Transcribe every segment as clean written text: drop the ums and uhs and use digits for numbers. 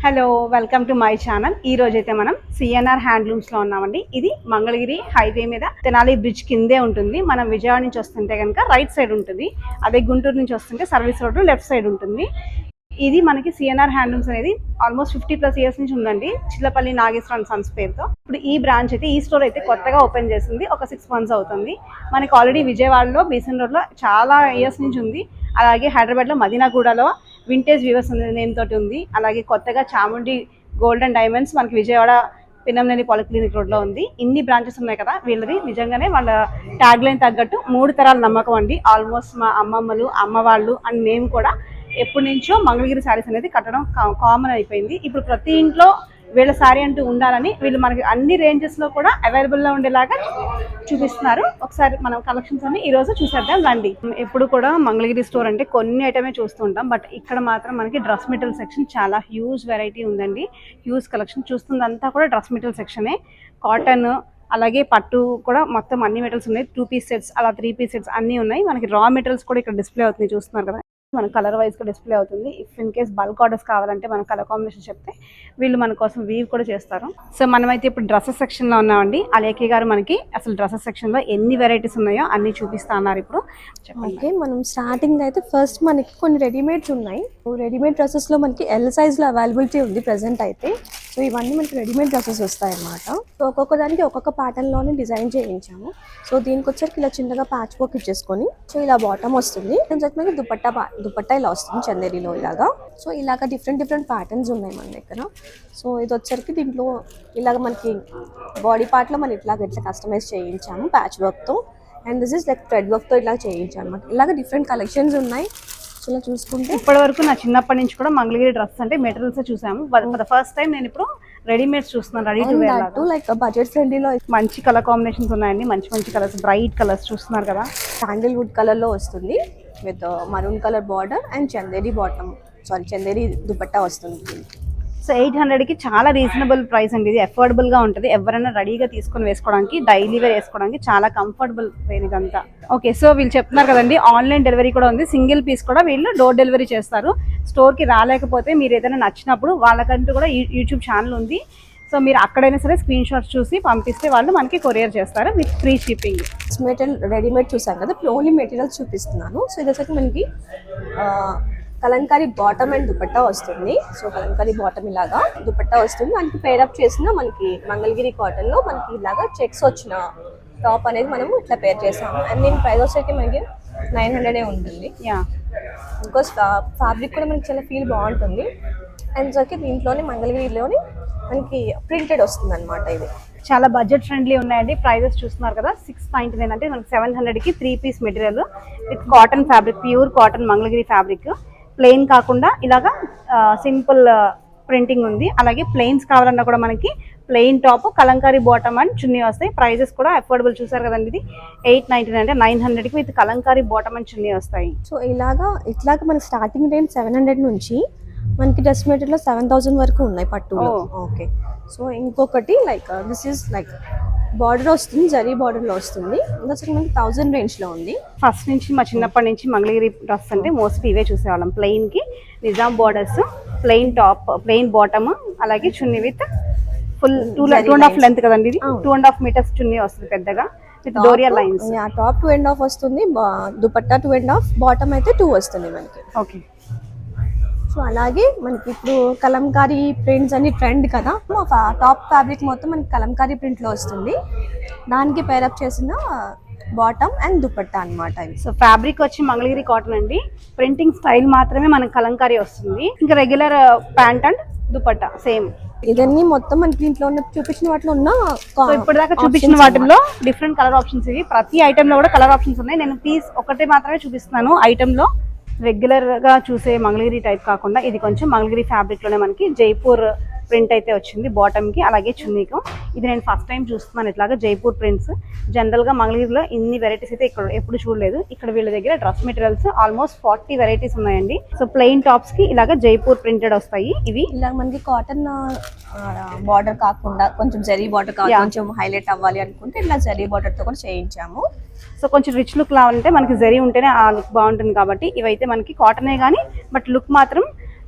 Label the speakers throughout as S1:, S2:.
S1: Hello, welcome to my channel. ఈ రోజైతే మనం సిఎన్ఆర్ హ్యాండ్లూమ్స్ లో ఉన్నామండి. ఇది మంగళగిరి హైవే మీద తెనాలి బ్రిడ్జ్ కిందే ఉంటుంది. మనం విజయవాడ నుంచి వస్తుంటే కనుక రైట్ సైడ్ ఉంటుంది. అదే గుంటూరు నుంచి వస్తుంటే సర్వీస్ రోడ్ లెఫ్ట్ సైడ్ ఉంటుంది. ఇది మనకి సిఎన్ఆర్ హ్యాండ్లూమ్స్ అనేది ఆల్మోస్ట్ 50+ ఇయర్స్ నుంచి ఉందండి, చిల్లపల్లి నాగేశ్వర సన్స్ పేరుతో. ఇప్పుడు ఈ బ్రాంచ్ అయితే, ఈ స్టోర్ అయితే కొత్తగా ఓపెన్ చేసింది. ఒక 6 months అవుతుంది. మనకి ఆల్రెడీ విజయవాడలో బీసన్ రోడ్ లో చాలా ఇయర్స్ నుంచి ఉంది. అలాగే హైదరాబాద్ లో మదీనాగూడలో వింటేజ్ వ్యూవర్స్ నేమ్ తోటి ఉంది. అలాగే కొత్తగా చాముండి గోల్డ్ అండ్ డైమండ్స్ మనకి విజయవాడ పిన్నంనేని పాలిక్లినిక్ రోడ్ లో ఉంది. ఇన్ని బ్రాంచెస్ ఉన్నాయి కదా, వీళ్ళది నిజంగానే వాళ్ళ ట్యాగ్ లైన్ తగ్గట్టు 3 తరాల నమ్మకం అండి. ఆల్మోస్ట్ మా అమ్మమ్మలు, అమ్మ వాళ్ళు అండ్ మేము కూడా ఎప్పటి నుంచో మంగళగిరి శారీస్ అనేది కట్టడం కామన్ అయిపోయింది. ఇప్పుడు ప్రతి ఇంట్లో వీళ్ళ శారీ అంటూ ఉండాలని వీళ్ళు మనకి అన్ని రేంజెస్ లో కూడా అవైలబుల్ లో ఉండేలాగా చూపిస్తున్నారు. ఒకసారి మనం కలెక్షన్స్ అన్ని ఈ రోజు చూసేద్దాం రండి. ఎప్పుడు కూడా మంగళగిరి స్టోర్ అంటే కొన్ని ఐటమే చూస్తుంటాం, బట్ ఇక్కడ మాత్రం మనకి డ్రెస్ మెటీరియల్ సెక్షన్ చాలా హ్యూజ్ వెరైటీ ఉందండి. హ్యూజ్ కలెక్షన్ చూస్తుందంతా కూడా డ్రెస్ మెటీరియల్ సెక్షనే. కాటన్ అలాగే పట్టు కూడా మొత్తం అన్ని మెటీరియల్స్ ఉన్నాయి. 2 piece సెట్స్ అలా 3 piece సెట్స్ అన్ని ఉన్నాయి. మనకి రా మెటీరియల్స్ కూడా ఇక్కడ డిస్ప్లే అవుతుంది, చూస్తున్నారు కదా. మన కలర్ వైజ్ గా డిస్ప్లే అవుతుంది. If in case bulk orders కావాలంటే మన కలర్ కాంబినేషన్ చెప్తే వీళ్ళు మన కోసం వీవ్ కూడా చేస్తారు. సో మనమైతే ఇప్పుడు డ్రెస్సెస్ సెక్షన్ లో ఉన్నామండి. అలేఖి గారు మనకి అసలు డ్రెస్సెస్ సెక్షన్ లో ఎన్ని వెరైటీస్ ఉన్నాయో అన్ని చూపిస్తా అన్నారు. ఇప్పుడు
S2: ఓకే, మనం స్టార్టింగ్ అయితే ఫస్ట్ మనకి కొన్ని రెడీమేడ్స్ ఉన్నాయి. రెడీమేడ్ డ్రెస్సెస్ లో మనకి ఎల్ సైజ్ లో అవైలబిలిటీ ఉంది ప్రెసెంట్ అయితే. సో ఇవన్నీ మనకి రెడీమేడ్ డ్రెస్సెస్ వస్తాయి అన్నమాట. సో ఒక్కొక్క దానికి ఒక్కొక్క ప్యాటర్న్ లోనే డిజైన్ చేయించాము. సో దీనికి వచ్చరికి ఇలా చిన్నగా ప్యాచ్ వర్క్ ఇచ్చేసుకొని, సో ఇలా బాటమ్ వస్తుంది. మనకి దుపట్టా ఇలా వస్తుంది చందేరిలో ఇలాగా. సో ఇలాగ డిఫరెంట్ ప్యాటర్న్స్ ఉన్నాయి మన దగ్గర. సో ఇది వచ్చరికి దీంట్లో ఇలాగ మనకి బాడీ పార్ట్ లో మనం ఇట్లా కస్టమైజ్ చేయించాము ప్యాచ్ వర్క్ తో. And this is like thread work తో ఇలా చేయించాము అనమాట. ఇలాగ డిఫరెంట్ కలెక్షన్స్ ఉన్నాయి. సో ఇలా చూసుకుంటే
S1: ఇప్పటి వరకు నా చిన్నప్పటి నుంచి కూడా మంగళగిరి డ్రెస్ అంటే మెటీరియల్స్ చూసాము. ఫర్ ద ఫస్ట్ టైం నేను ఇప్పుడు రెడీమేడ్స్ చూస్తున్నాను. Ready to wear
S2: like budget ఫ్రెండ్లీలో
S1: మంచి కలర్ కాంబినేషన్స్ ఉన్నాయండి. మంచి కలర్స్, బ్రైట్ కలర్స్ చూస్తున్నారు కదా.
S2: శాండిల్వుడ్ కలర్ లో వస్తుంది with maroon colour border and Chanderi dupatta వస్తుంది.
S1: సో 800కి చాలా రీజనబుల్ ప్రైస్ అండి. ఇది అఫోర్డబుల్ గా ఉంటుంది. ఎవరైనా రెడీగా తీసుకొని వేసుకోవడానికి, డైలీ వేర్ వేసుకోవడానికి చాలా కంఫర్టబుల్ వేర్ ఇదంతా. ఓకే, సో వీళ్ళు చెప్తున్నారు కదండి, ఆన్లైన్ డెలివరీ కూడా ఉంది. సింగిల్ పీస్ కూడా వీళ్ళు డోర్ డెలివరీ చేస్తారు. స్టోర్ కి రాలేకపోతే మీరు ఏదైనా నచ్చినప్పుడు వాళ్ళకంటూ కూడా యూట్యూబ్ ఛానల్ ఉంది. సో మీరు అక్కడైనా సరే స్క్రీన్ షాట్స్ చూసి పంపిస్తే వాళ్ళు మనకి కొరియర్ చేస్తారు with free shipping.
S2: Material readymade చూసాం కదా, ఇప్పుడు ఓన్లీ మెటీరియల్స్ చూపిస్తున్నాను. సో ఇది వచ్చి మనకి కలంకారీ బాటమ్ అండ్ దుపట్టా వస్తుంది. సో కలంకారీ బాటమ్ ఇలాగా దుపట్టా వస్తుంది. మనకి పేరప్ చేసిన మనకి మంగళగిరి కాటన్ లో మనకి ఇలాగా చెక్స్ వచ్చిన టాప్ అనేది మనం ఇట్లా పేర్ చేసాము. అండ్ దీని ప్రైస్ వచ్చేసి మనకి 900 ఉంటుంది. బికాస్ ఫ్యాబ్రిక్ కూడా మనకి చాలా ఫీల్ బాగుంటుంది. అండ్ వచ్చి దీంట్లోనే మంగళగిరిలోని మనకి ప్రింటెడ్ వస్తుంది అనమాట. ఇది
S1: చాలా బడ్జెట్ ఫ్రెండ్లీ ఉన్నాయండి. ప్రైజెస్ చూస్తున్నారు కదా, 699 అంటే మనకి 700కి 3 piece material with cotton fabric, pure cotton Mangalagiri fabric. Plain కాకుండా ఇలాగా సింపుల్ ప్రింటింగ్ ఉంది. అలాగే ప్లెయిన్స్ కావాలన్నా కూడా మనకి plain top, Kalamkari bottom and chunni వస్తాయి. ప్రైజెస్ కూడా అఫోర్డబుల్ చూసారు కదండి. ఇది 899 అంటే 900కి with Kalamkari bottom and chunni వస్తాయి.
S2: సో ఇట్లాగా మన స్టార్టింగ్ రేంజ్ 700 నుంచి మనకి డ్రెస్ మెటీరియల్ 7000 వరకు ఉన్నాయి పట్టులో. ఓకే, సో ఇంకొకటి like this is like border వస్తుంది, జరీ బార్డర్ లో వస్తుంది. ఇంకా మనకి 1000 రేంజ్ లో ఉంది.
S1: ఫస్ట్ నుంచి మా చిన్నప్పటి నుంచి మంగళగిరి డ్రెస్ అంటే మోస్ట్లీ ఇవే చూసేవాళ్ళం. ప్లెయిన్ కి Nizam borders, plain top, plain bottom, అలాగే చున్నీ విత్ ఫుల్ 2.5 లెంత్ కదండి. ఇది 2.5 meters చున్నీ వస్తుంది పెద్దగా విత్ డోరియా లైన్స్.
S2: టాప్ 2.5 వస్తుంది, దుపట్టా 2.5, బాటమ్ అయితే 2 వస్తుంది మనకి.
S1: ఓకే,
S2: సో అలాగే మనకి ఇప్పుడు కలంకారీ ప్రింట్స్ అని ట్రెండ్ కదా. టాప్ ఫ్యాబ్రిక్ మొత్తం మనకి కలంకారీ ప్రింట్ లో వస్తుంది. దానికి పేరప్ చేసిన బాటమ్ అండ్ దుపట్టా అనమాట.
S1: సో ఫ్యాబ్రిక్ వచ్చి మంగళగిరి కాటన్ అండి. ప్రింటింగ్ స్టైల్ మాత్రమే మనకి కలంకారీ వస్తుంది. ఇంకా regular pant and dupatta same.
S2: ఇదన్నీ మొత్తం మనకి దీంట్లో ఉన్న చూపించిన వాటిలో ఉన్న
S1: ఇప్పటిదాకా చూపించిన వాటిలో డిఫరెంట్ కలర్ ఆప్షన్స్ ఇవి. ప్రతి ఐటమ్ లో కూడా కలర్ ఆప్షన్స్ ఉన్నాయి. నేను పీస్ ఒకటే మాత్రమే చూపిస్తున్నాను ఐటమ్ లో. రెగ్యులర్ గా చూసే మంగళగిరి టైప్ కాకుండా ఇది కొంచెం మంగళగిరి ఫ్యాబ్రిక్ లోనే మనకి జైపూర్ ప్రింట్ అయితే వచ్చింది బాటమ్ కి, అలాగే చున్నీకు. ఇది నేను ఫస్ట్ టైం చూస్తున్నాను ఇట్లాగా జైపూర్ ప్రింట్స్. జనరల్ గా మంగళగిరిలో ఇన్ని వెరైటీస్ అయితే ఇక్కడ ఎప్పుడు చూడలేదు. ఇక్కడ వీళ్ళ దగ్గర డ్రెస్ మెటీరియల్స్ ఆల్మోస్ట్ 40 వెరైటీస్ ఉన్నాయండి. సో ప్లెయిన్ టాప్స్ కి ఇలాగా జైపూర్ ప్రింటెడ్ వస్తాయి. ఇవి
S2: ఇలా మనకి కాటన్ బార్డర్ కాకుండా కొంచెం జరీ బార్డర్ కొంచెం హైలైట్ అవ్వాలి అనుకుంటే ఇలా జరీ బార్డర్ తో కూడా చేయించాము.
S1: సో కొంచెం రిచ్ లుక్ లావాలంటే మనకి జరీ ఉంటేనే ఆ లుక్ బాగుంటుంది. కాబట్టి ఇవైతే మనకి కాటనే కానీ బట్ లుక్ మాత్రం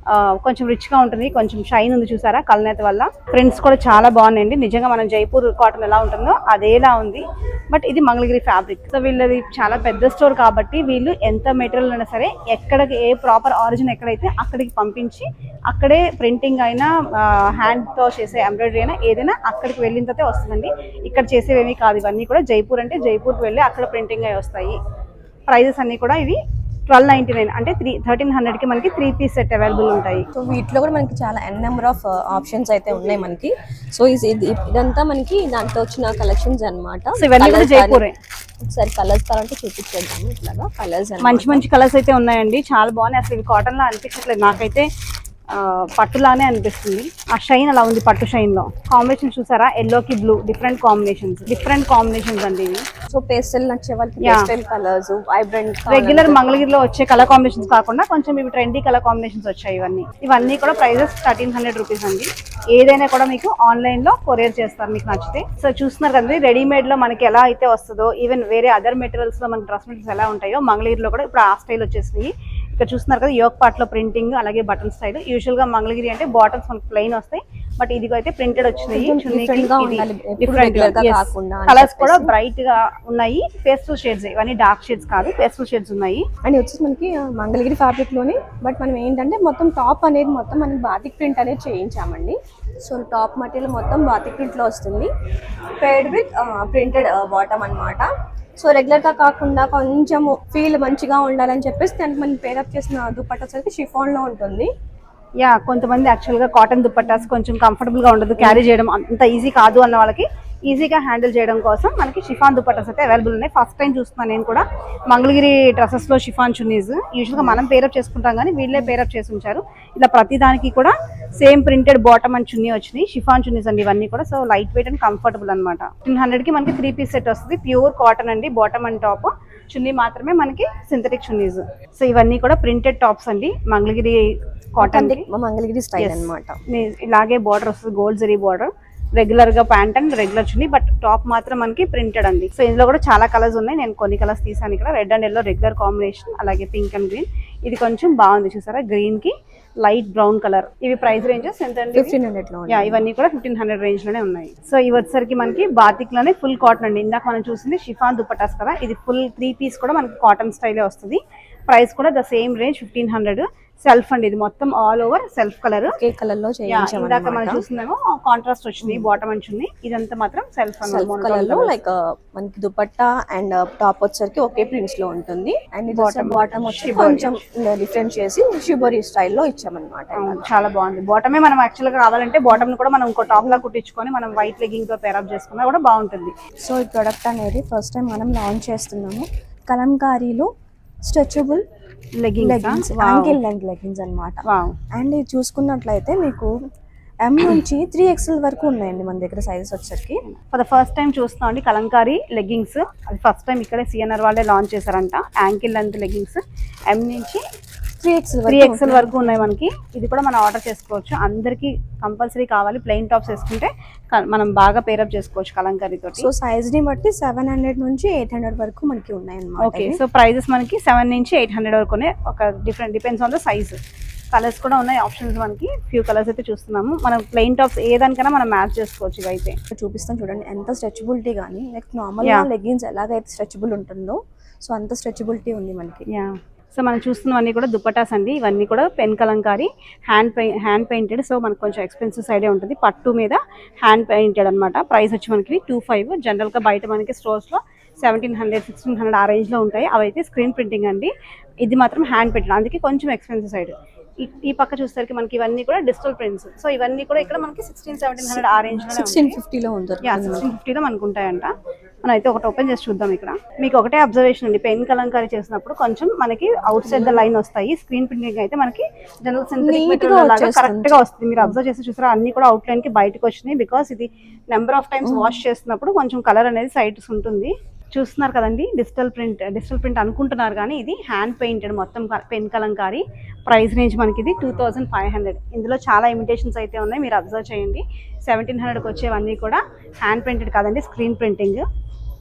S1: కొంచెం రిచ్గా ఉంటుంది, కొంచెం షైన్ ఉంది చూసారా కల్నేత వల్ల. ప్రింట్స్ కూడా చాలా బాగున్నాయండి, నిజంగా మనం జైపూర్ కాటన్ ఎలా ఉంటుందో అదేలా ఉంది. బట్ ఇది మంగళగిరి ఫ్యాబ్రిక్. సో వీళ్ళది చాలా పెద్ద స్టోర్ కాబట్టి వీళ్ళు ఎంత మెటీరియల్ అయినా సరే ఎక్కడికి ఏ ప్రాపర్ ఆరిజిన్ ఎక్కడైతే అక్కడికి పంపించి అక్కడే ప్రింటింగ్ అయినా హ్యాండ్తో చేసే ఎంబ్రాయిడరీ అయినా ఏదైనా అక్కడికి వెళ్ళిన తర్వాతే వస్తుందండి. ఇక్కడ చేసేవేమీ కాదు, ఇవన్నీ కూడా జైపూర్ అంటే జైపూర్కి వెళ్ళి అక్కడ ప్రింటింగ్ అయి వస్తాయి. ప్రైజెస్ అన్నీ కూడా ఇవి 1299 అంటే 1300కి మనకి 3 పీస్ సెట్ అవైలబుల్ ఉంటాయి.
S2: సో వీటిలో కూడా మనకి చాలా నెంబర్ ఆఫ్ ఆప్షన్స్ అయితే ఉన్నాయి మనకి. సో ఇదంతా మనకి దాంట్లో వచ్చిన కలెక్షన్స్ అన్నమాట.
S1: సో ఇవన్నీ కూడా జైపూరే.
S2: ఒకసారి కలర్స్ కావాలంటే చూపించేద్దాము. ఇట్లాగా కలర్స్
S1: మంచి మంచి కలర్స్ అయితే ఉన్నాయండి, చాలా బాగున్నాయి. అసలు ఇవి కాటన్ లా అనిపించట్లేదు, నాకైతే పట్టులానే అనిపిస్తుంది. ఆ షైన్ అలా ఉంది, పట్టు షైన్ లో. కాంబినేషన్ చూసారా, ఎల్లోకి బ్లూ, డిఫరెంట్ కాంబినేషన్స్ అండి ఇవి.
S2: సో పేస్టల్ నచ్చే వాళ్ళకి పేస్టల్ కలర్స్, వైబ్రెంట్
S1: రెగ్యులర్ మంగళగిరిలో వచ్చే కలర్ కాంబినేషన్స్ కాకుండా కొంచెం ఇవి ట్రెండీ కలర్ కాంబినేషన్స్ వచ్చాయి. ఇవన్నీ కూడా ప్రైజెస్ 1300 రూపీస్ అండి. ఏదైనా కూడా మీకు ఆన్లైన్ లో కొరియర్ చేస్తారు మీకు నచ్చితే. సో చూస్తున్నారు కదండి, రెడీమేడ్ లో మనకి ఎలా అయితే వస్తుందో, ఈవెన్ వేరే అదర్ మెటీరియల్స్ లో మనకి డ్రెస్ మెటీరియల్స్ ఎలా ఉంటాయో మంగళగిరిలో కూడా ఇప్పుడు ఆ స్టైల్ వచ్చేసినాయి. ఇక్కడ చూస్తున్నారు కదా, యోక్ పార్ట్ లో ప్రింటింగ్, అలాగే బటన్ స్టైల్. యూజువల్ గా మంగళగిరి అంటే బాటమ్స్ మనకి ప్లెయిన్ వస్తాయి, బట్ ఇది అయితే ప్రింటెడ్ వచ్చినాయి. కలర్స్ కూడా బ్రైట్ గా ఉన్నాయి, పేస్టల్ షేడ్స్, ఇవన్నీ డార్క్ షేడ్స్ కాదు, పేస్టల్ షేడ్స్ ఉన్నాయి.
S2: అండ్ వచ్చేసి మనకి మంగళగిరి ఫ్యాబ్రిక్ లోనే, బట్ మనం ఏంటంటే మొత్తం టాప్ అనేది మొత్తం మనం బాతిక్ ప్రింట్ అనేది చేయించామండి. సో టాప్ మెటీరియల్ మొత్తం బాతిక్ ప్రింట్ లో వస్తుంది, పేర్డ్ విత్ ప్రింటెడ్ బాటమ్ అన్నమాట. సో రెగ్యులర్గా కాకుండా కొంచెం ఫీల్ మంచిగా ఉండాలని చెప్పేసి దానికి మనం పేరప్ చేసిన దుపట్టా వచ్చేసి షిఫాన్లో ఉంటుంది.
S1: యా, కొంతమంది యాక్చువల్గా కాటన్ దుపట్టాస్ కొంచెం కంఫర్టబుల్గా ఉండదు, క్యారీ చేయడం అంత ఈజీ కాదు అన్న వాళ్ళకి ఈజీగా హ్యాండిల్ చేయడం కోసం మనకి షిఫాన్ దుపట్టాస్ అయితే అవైలబుల్ ఉన్నాయి. ఫస్ట్ టైం చూస్తున్నాను నేను కూడా మంగళగిరి డ్రెస్సెస్లో షిఫాన్ చున్నీస్. యూజువల్గా మనం పేరప్ చేసుకుంటాం కానీ వీళ్ళే పేరప్ చేసి ఉంచారు. ఇలా ప్రతి దానికి కూడా సేమ్ ప్రింటెడ్ బాటమ్ అండ్ చున్నీ వచ్చినాయి, షిఫాన్ చున్నీస్ అండి ఇవన్నీ కూడా. So light weight and comfortable అనమాట. 1500కి మనకి 3 పీస్ సెట్ వస్తుంది, ప్యూర్ కాటన్ అండి. బాటమ్ అండ్ టాప్, చున్నీ మాత్రమే మనకి సింథటిక్ చున్నీస్. సో ఇవన్నీ కూడా ప్రింటెడ్ టాప్స్ అండి, మంగళగిరి కాటన్
S2: మంగళగిరి స్టైల్ అన్నమాట.
S1: ఇలాగే బార్డర్ వస్తుంది, గోల్డ్ జరీ బార్డర్. రెగ్యులర్ గా pant and regular chunni, but top మాత్రం మనకి ప్రింటెడ్ అండి. సో ఇందులో కూడా చాలా కలర్స్ ఉన్నాయి, నేను కొన్ని కలర్స్ తీసాను ఇక్కడ. Red and yellow regular combination, అలాగే పింక్ అండ్ గ్రీన్. ఇది కొంచెం బాగుంది చూసారా, గ్రీన్ కి లైట్ బ్రౌన్ కలర్. ఇవి ప్రైస్ రేంజెస్ ఎంత అండి?
S2: 1500
S1: యా, ఇవన్నీ కూడా 1500 రేంజ్ లోనే ఉన్నాయి. సో ఇవి వచ్చేసరికి మనకి బాతిక్ లోనే ఫుల్ కాటన్ అండి. ఇందాక మనం చూసింది షిఫాన్ దుపట్టాస్ కదా, ఇది ఫుల్ 3 పీస్ కూడా మనకి కాటన్ స్టైలే వస్తుంది. ప్రైస్ కూడా ద సేమ్ రేంజ్ 1500. సెల్ఫ్ అండి, ఇది మొత్తం all over self colour,
S2: colour లో
S1: ఇందాక మనం చూస్తున్నాము కాంట్రాస్ట్ వచ్చింది బాటమ్ అండ్ చున్నీ. ఇదంతా మాత్రం సెల్ఫ్
S2: కలర్ లో, లైక్ మనకి దుపట్టా అండ్ టాప్ వచ్చేసరికి ఒకే ప్రింట్స్ లో ఉంటుంది. అండ్ బాటమ్ వచ్చి కొంచెం డిఫరెంట్ చేసి షిబోరి స్టైల్లో ఇచ్చామన్నమాట.
S1: చాలా బాగుంది. బాటమే మనం యాక్చువల్ గా కావాలంటే బాటమ్ కూడా మనం ఇంకో టాప్ లా కుట్టించుకొని మనం వైట్ లెగ్గింగ్ తో పేరప్ చేసుకున్నా కూడా బాగుంటుంది.
S2: సో ఈ ప్రొడక్ట్ అనేది ఫస్ట్ టైం మనం లాంచ్ చేస్తున్నాము. కలంకారీలో stretchable leggings, ankle length leggings అన్నమాట. అండ్ ఇది చూసుకున్నట్లయితే మీకు M నుంచి 3XL వరకు ఉన్నాయండి మన దగ్గర సైజెస్ వచ్చేసరికి.
S1: ఫర్ ద ఫస్ట్ టైం చూస్తున్నాం అండి కలంకారీ లెగ్గింగ్స్. అది ఫస్ట్ టైం ఇక్కడే సిఎన్ఆర్ వాళ్ళే లాంచ్ చేశారంట. యాంకిల్ లెంత్ లెగ్గింగ్స్ M నుంచి 3XL వరకు ఉన్నాయి మనకి. ఇది కూడా మనం ఆర్డర్ చేసుకోవచ్చు, అందరికి కంపల్సరీ కావాలి. ప్లెయిన్ టాప్స్ వేసుకుంటే మనం బాగా పేరప్ చేసుకోవచ్చు కలంకారీ తోటి.
S2: సో సైజ్ ని బట్టి 700 నుంచి 800 వరకు మనకి ఉన్నాయి అన్నమాట.
S1: ఓకే, సో ప్రైజెస్ మనకి 7 నుంచి 800 వరకు ఉన్నాయి. ఒక depends on the size. Colours కూడా ఉన్నాయి, ఆప్షన్స్ మనకి ఫ్యూ కలర్స్ అయితే చూస్తున్నాము. మనం ప్లెయిన్ టాప్స్ ఏదానికైనా మనం మ్యాచ్ చేసుకోవచ్చు. ఇవైతే
S2: చూపిస్తాం చూడండి, ఎంత స్ట్రెచబిలిటీ కానీ నెక్స్ట్ నార్మల్ లెగ్గిన్స్ ఎలాగైతే స్ట్రెచబుల్ ఉంటుందో సో అంత స్ట్రెచబిలిటీ ఉంది మనకి.
S1: సో మనం చూస్తున్నవన్నీ కూడా దుపటాస్ అండి. ఇవన్నీ కూడా pen Kalamkari hand painted. So మనకు కొంచెం ఎక్స్పెన్సివ్ సైడే ఉంటుంది, పట్టు మీద హ్యాండ్ పెయింటెడ్ అనమాట. ప్రైస్ వచ్చి మనకి 25. జనరల్గా బయట మనకి స్టోర్స్లో 1700, 1600 ఆ రేంజ్లో ఉంటాయి. అవి అయితే స్క్రీన్ ప్రింటింగ్ అండి. ఇది మాత్రం హ్యాండ్ పెయింటెడ్, అందుకే కొంచెం ఎక్స్పెన్సివ్ సైడ్. ఈ పక్క చూసేసరికి మనకి ఇవన్నీ కూడా డిజిటల్ ప్రింట్స్. సో ఇవన్నీ కూడా ఇక్కడ మనకి 1600-1700 ఆ రేంజ్ లో
S2: 1650లో ఉంటుంది.
S1: 1650లో మనకు ఉంటాయంట. మనం అయితే ఒకటి ఓపెన్ చేసి చూద్దాం. ఇక్కడ మీకు ఒకటే అబ్జర్వేషన్ అండి, పెన్ కలంకారీ చేసినప్పుడు కొంచెం మనకి అవుట్ సైడ్ ద లైన్ వస్తాయి. స్క్రీన్ ప్రింటింగ్ అయితే మనకి జనరల్ సింథటిక్ మెటీరియల్ లాగా కరెక్ట్ గా వస్తుంది. మీరు అబ్జర్వ్ చేసి చూసారా, అన్ని కూడా అవుట్ లైన్ కి బయటకు వచ్చినాయి. బికాస్ ఇది నెంబర్ ఆఫ్ టైమ్స్ వాష్ చేస్తున్నప్పుడు కొంచెం కలర్ అనేది సైడ్స్ ఉంటుంది. చూస్తున్నారు కదండి, డిజిటల్ ప్రింట్ అనుకుంటున్నారు కానీ ఇది హ్యాండ్ పెయింటెడ్ మొత్తం పెన్ కలంకారీ. ప్రైస్ రేంజ్ మనకి ఇది 2500. ఇందులో చాలా ఇమిటేషన్స్ అయితే ఉన్నాయి, మీరు అబ్జర్వ్ చేయండి. 1700కి వచ్చేవన్నీ కూడా హ్యాండ్ పెయింటెడ్ కాదండి, స్క్రీన్ ప్రింటింగ్.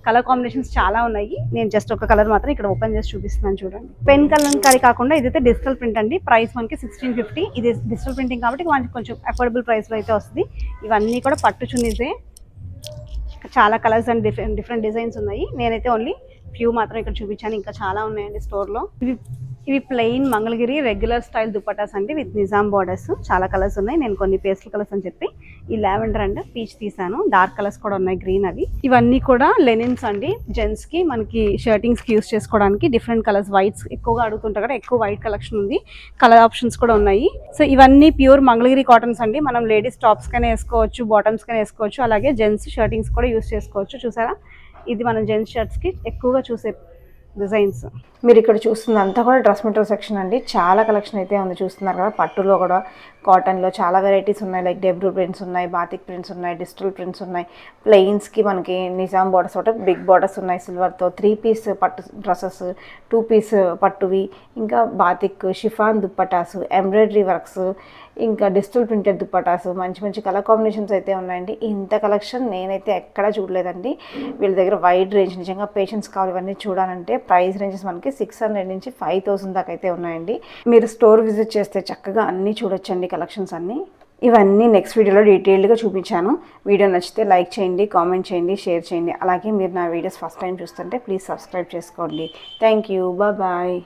S1: కలర్ కాంబినేషన్స్ చాలా ఉన్నాయి. నేను జస్ట్ ఒక కలర్ మాత్రం ఇక్కడ ఓపెన్ చేసి చూపిస్తున్నాను చూడండి. పెన్ కలంకారీ కాకుండా ఇదైతే డిజిటల్ ప్రింట్ అండి. ప్రైస్ మనకి 1650. ఇది డిజిటల్ ప్రింటింగ్ కాబట్టి మనకి కొంచెం అఫోర్డబుల్ ప్రైస్లో అయితే వస్తుంది. ఇవన్నీ కూడా పట్టు చున్నీసే. చాలా కలర్స్ అండ్ డిఫరెంట్ డిజైన్స్ ఉన్నాయి. నేనైతే ఓన్లీ ఫ్యూ మాత్రం ఇక్కడ చూపించాను, ఇంకా చాలా ఉన్నాయండి స్టోర్లో. ఇవి plain Mangalagiri regular style dupattas అండి విత్ నిజాం బార్డర్స్. చాలా కలర్స్ ఉన్నాయి. నేను కొన్ని పేస్టల్ కలర్స్ అని చెప్పి ఈ లావెండర్ అండ్ పీచ్ తీసాను. డార్క్ కలర్స్ కూడా ఉన్నాయి, గ్రీన్ అవి. ఇవన్నీ కూడా లెనిన్స్ అండి. జెంట్స్ కి మనకి షర్టింగ్స్ కి యూస్ చేసుకోవడానికి డిఫరెంట్ కలర్స్. వైట్స్ ఎక్కువగా అడుగుతుంటారు కదా, ఎక్కువ వైట్ కలెక్షన్ ఉంది. కలర్ ఆప్షన్స్ కూడా ఉన్నాయి. సో ఇవన్నీ ప్యూర్ మంగళగిరి కాటన్స్ అండి. మనం లేడీస్ టాప్స్ కైనా వేసుకోవచ్చు, బాటమ్స్ కైనా వేసుకోవచ్చు, అలాగే జెంట్స్ షర్టింగ్స్ కూడా యూస్ చేసుకోవచ్చు. చూసారా, ఇది మనం జెంట్స్ షర్ట్స్ కి ఎక్కువగా చూసే డిజైన్స్. మీరు ఇక్కడ చూస్తుంది అంతా కూడా డ్రెస్ మెటీరియల్ సెక్షన్ అండి. చాలా కలెక్షన్ అయితే ఉంది, చూస్తున్నారు కదా. పట్టులో కూడా కాటన్లో చాలా వెరైటీస్ ఉన్నాయి. లైక్ డెబ్రూ ప్రింట్స్ ఉన్నాయి, బాతిక్ ప్రింట్స్ ఉన్నాయి, డిజిటల్ ప్రింట్స్ ఉన్నాయి. ప్లెయిన్స్కి మనకి నిజాం బార్డర్స్ ఒకటి బిగ్ బార్డర్స్ ఉన్నాయి సిల్వర్తో. 3 పీస్ పట్టు డ్రెస్సెస్, 2 పీస్ పట్టువి, ఇంకా batik chiffon dupattas, embroidery works, ఇంకా డిజిటల్ ప్రింటెడ్ దుప్పటాస్, మంచి మంచి కలర్ కాంబినేషన్స్ అయితే ఉన్నాయండి. ఇంత కలెక్షన్ నేనైతే ఎక్కడా చూడలేదండి. వీళ్ళ దగ్గర వైడ్ రేంజ్, నిజంగా పేషెన్స్ కావాలి ఇవన్నీ చూడాలంటే. ప్రైస్ రేంజెస్ మనకి 600 నుంచి 5000 దాకా అయితే ఉన్నాయండి. మీరు స్టోర్ విజిట్ చేస్తే చక్కగా అన్నీ చూడొచ్చండి కలెక్షన్స్ అన్నీ. ఇవన్నీ నెక్స్ట్ వీడియోలో డీటెయిల్డ్గా చూపించాను. వీడియో నచ్చితే లైక్ చేయండి, కామెంట్ చేయండి, షేర్ చేయండి. అలాగే మీరు నా వీడియోస్ ఫస్ట్ టైం చూస్తుంటే ప్లీజ్ సబ్స్క్రైబ్ చేసుకోండి. Thank you, bye.